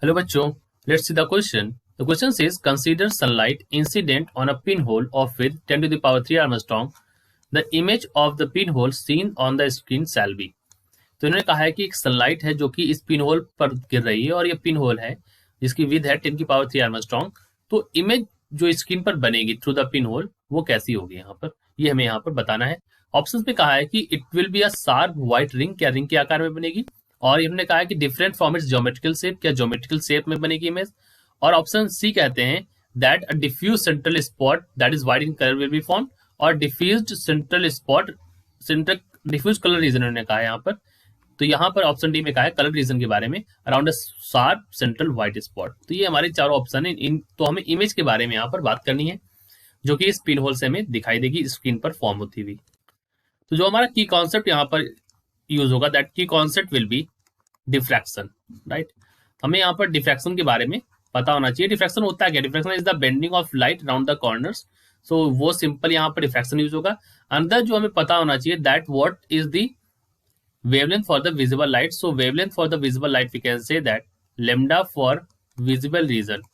Hello बच्चों, let's see the question. The question says consider sunlight incident on a pinhole of width 10 to the power 3 armstrong. The image of the pinhole seen on the screen shall be. तो इन्होंने कहा है कि एक sunlight है जो कि इस पिन होल पर गिर रही है और ये पिन होल है जिसकी विद है 10 की पावर 3 आर्मस्ट्रॉन्ग. तो इमेज जो स्क्रीन पर बनेगी थ्रू द पिन होल वो कैसी होगी यहाँ पर, ये हमें यहाँ पर बताना है. ऑप्शंस में कहा है कि it will be a sharp white ring, क्या रिंग के आकार में बनेगी. और इन्होंने कहा है कि different from its geometrical shape, क्या ज्योमेट्रिकल शेप में बनेगी इमेज. और ऑप्शन सी कहते हैं that a diffuse central spot that is white in colour will be form. और diffused central spot, central diffuse colour region उन्होंने कहा है यहाँ पर. तो यहाँ पर ऑप्शन डी में कहा है कलर रीजन के बारे में, around a sharp central white spot. तो ये हमारे चारों ऑप्शन है. तो हमें इमेज के बारे में यहाँ पर बात करनी है जो कि इस पिन होल से हमें दिखाई देगी स्क्रीन पर फॉर्म होती हुई. तो जो हमारा की कॉन्सेप्ट यहाँ पर यूज होगा, दैट की concept will be diffraction. Right, हमें यहाँ पर डिफ्रैक्शन के बारे में पता होना चाहिए. डिफ्रैक्शन होता है क्या? Diffraction is the bending of light around the corners. So वो सिंपल यहाँ पर डिफ्रैक्शन यूज होगा. अंदर जो हमें पता होना चाहिए that what is the wavelength for the visible light. So wavelength for the visible light we can say that lambda for visible region,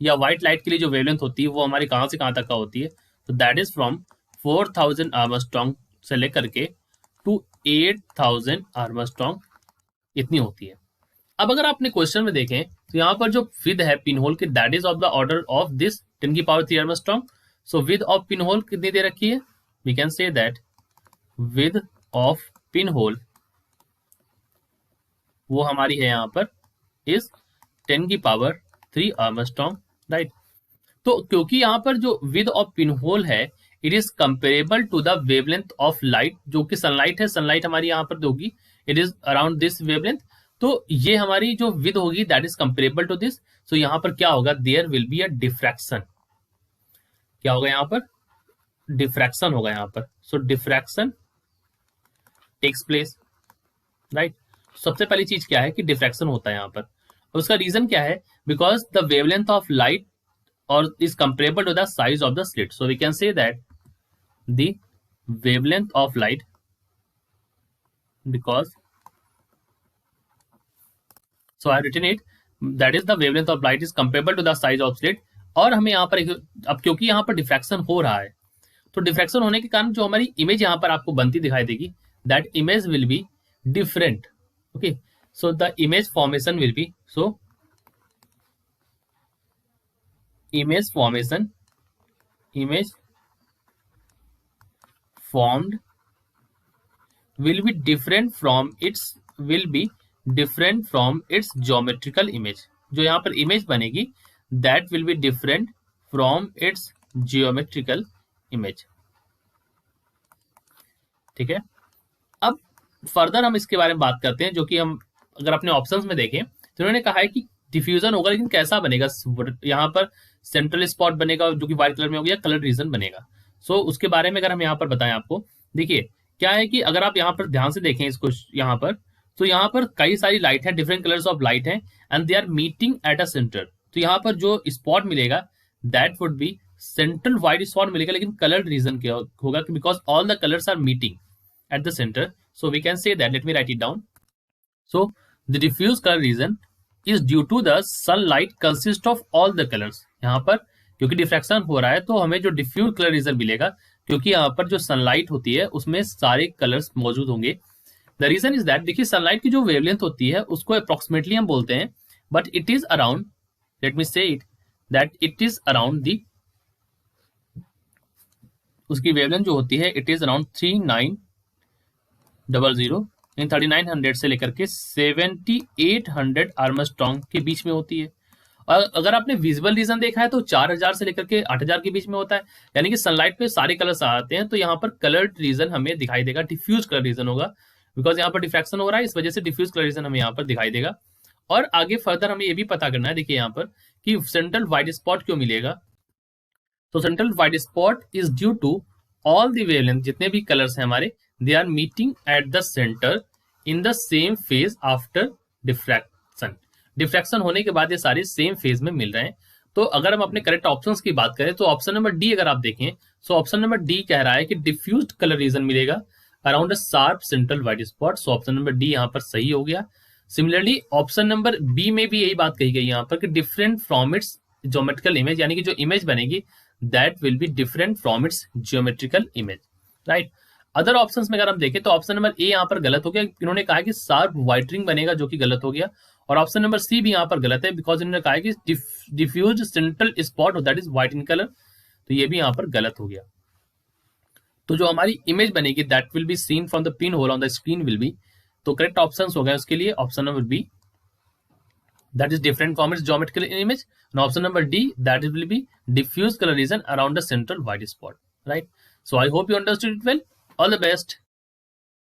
या व्हाइट लाइट के लिए जो वेवलेंथ होती है वो हमारी कहाँ से कहाँ तक का होती है. तो दैट इज फ्रॉम 4000 आर्मस्ट्रॉन्ग से लेकर के टू 8000 आर्मस्ट्रॉन्ग, इतनी होती है. अब अगर आपने क्वेश्चन में देखें तो यहाँ पर जो विद है पिन होल की that is of the order of this 10 की power 3 angstrom. So width of pin hole कितनी दे रखी है? We can say that width of pin hole वो हमारी है यहाँ पर इज 10 की पावर 3 आर्मस्ट्रॉन्ग. राइट, तो क्योंकि यहाँ पर जो विद ऑफ पिन होल है it is comparable to the wavelength of light, जो कि सनलाइट है. सनलाइट हमारी यहाँ पर होगी, it is around this wavelength. तो ये हमारी जो विद होगी that is comparable to this. So यहाँ पर क्या होगा? There will be a diffraction. क्या होगा यहाँ पर? डिफ्रैक्शन होगा यहाँ पर. So diffraction takes place. Right, सबसे पहली चीज क्या है कि डिफ्रैक्शन होता है यहाँ पर. उसका रीजन क्या है? Because the wavelength of light और is comparable to the size of the slit. So we can say that the wavelength of light, because so I written it that is the wavelength of light is comparable to the size of slit. और हमें यहाँ पर अब क्योंकि यहाँ पर diffraction हो रहा है तो डिफ्रैक्शन होने के कारण जो हमारी इमेज यहाँ पर आपको बनती दिखाई देगी that image will be different. Okay, so the image formation will be, so image formed will be different from its geometrical image. जो यहाँ पर इमेज बनेगी that will be different from its geometrical image. ठीक है, अब further हम इसके बारे में बात करते हैं जो कि हम अगर अपने ऑप्शंस में देखें तो उन्होंने कहा है कि डिफ्यूजन होगा, लेकिन कैसा बनेगा? यहाँ पर सेंट्रल स्पॉट बनेगा जो कि व्हाइट कलर में होगा या कलर रीजन बनेगा. सो उसके बारे में अगर हम यहाँ पर बताएं आपको, देखिए क्या है कि अगर आप यहाँ पर ध्यान से देखें इसको यहाँ पर, तो यहाँ पर कई सारी लाइट है, डिफरेंट कलर्स ऑफ लाइट है and they are meeting at a centre. तो यहाँ पर जो स्पॉट मिलेगा that would be central white spot मिलेगा, लेकिन कलर रीजन क्या होगा? Because all the colours are meeting at the center. So we can say that, let me write it down. So the diffuse color region is due to the sunlight consist of all the colors. यहाँ पर क्योंकि diffraction हो रहा है तो हमें जो diffuse colour reason मिलेगा क्योंकि यहाँ पर जो सनलाइट होती है उसमें सारे कलर्स मौजूद होंगे. द रीजन इज दैट, देखिए सनलाइट की जो वेवलेंथ होती है उसको अप्रोक्सीमेटली हम बोलते हैं, but it is around, let me say it that it is around the, उसकी वेवलेंथ जो होती है इट इज अराउंड 3900 इन 3900 से लेकर के 7800 आर्मस्ट्रॉन्ग के बीच में होती है. और अगर आपने विजिबल रीजन देखा है तो 4000 से लेकर के 8000 के बीच में होता है. यानी कि सनलाइट पे सारे कलर्स आते हैं. तो यहाँ पर कलर्ड रीजन हमें दिखाई देगा, डिफ्यूज कलर रीजन होगा, बिकॉज यहाँ पर डिफ्रैक्शन हो रहा है, इस वजह से डिफ्यूज कलर रीजन हमें यहाँ पर दिखाई देगा. और आगे फर्दर हमें ये भी पता करना है, देखिए यहाँ पर कि सेंट्रल व्हाइट स्पॉट क्यों मिलेगा. तो central white spot is due to all the wavelength, जितने भी कलर्स हैं हमारे, they are meeting at the center in the same phase after diffraction. Diffraction होने के बाद ये सारे सेम फेज में मिल रहे हैं. तो अगर हम अपने करेक्ट ऑप्शंस की बात करें तो ऑप्शन नंबर डी अगर आप देखें, सो ऑप्शन नंबर डी कह रहा है कि डिफ्यूज्ड कलर रीजन मिलेगा around a sharp central white spot. So option number D यहाँ पर सही हो गया. सिमिलरली ऑप्शन नंबर बी में भी यही बात कही गई यहाँ पर कि different from its geometrical image, यानी कि जो इमेज बनेगी that will be different from its geometrical image, right. Other options में अगर हम देखें तो ऑप्शन नंबर ए यहाँ पर गलत हो गया, इन्होंने कहा कि शार्प व्हाइट रिंग बनेगा, जो कि गलत हो गया। और ऑप्शन नंबर सी भी यहाँ पर गलत है, बिकॉज इन्होंने कहा कि diffuse central spot that is white in colour, तो ये भी यहाँ पर गलत हो गया। तो जो हमारी इमेज बनेगी that will be seen from the pin hole on the screen will be, तो करेक्ट ऑप्शन हो गया उसके लिए option number B, that is different from its geometrical image, and option number D, that will be diffuse color region around the central white spot, right? So I hope you understood it well. All the best.